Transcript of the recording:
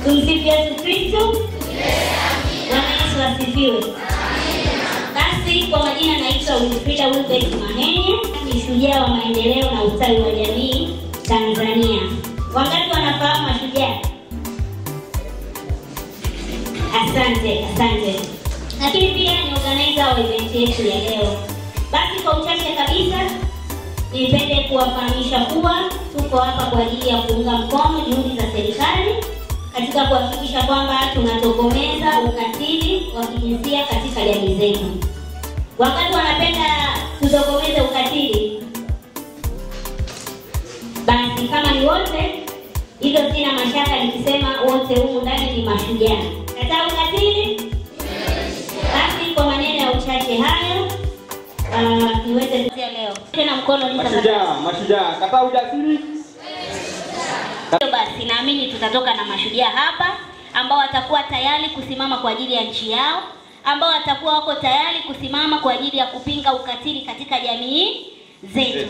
Tumsifu Yesu Kristo. Bwana Yesu asifiwe. Basi kwa majina naitwa Winifrida Wilbert Mahenye, ni shujaa wa maendeleo na ustawi wa jamii Tanzania. Wangapi wanafahamu mashujaa? Asante. Lakini pia ni organizer wa event yetu ya leo. Basi kwa uchache kabisa nipende kuwafahamisha kuwa tuko hapa kwa ajili ya kuunga mkono juhudi za serikali katika kuhakikisha kwamba tunatokomeza ukatili wa kijinsia katika jamii zetu. Wakati wanapenda tutokomeze ukatili, basi kama ni wote, hilo sina mashaka nikisema wote humu ndani ni mashujaa. Kataa ukatili? Basi kwa maneno ya uchache hayo, niweze kutia leo. Tena mkono mashujaa. Kataa ujasiri? Basi naamini tutatoka na mashujaa hapa ambao watakuwa tayari kusimama kwa ajili ya nchi yao, ambao watakuwa wako tayari kusimama kwa ajili ya kupinga ukatili katika jamii zetu.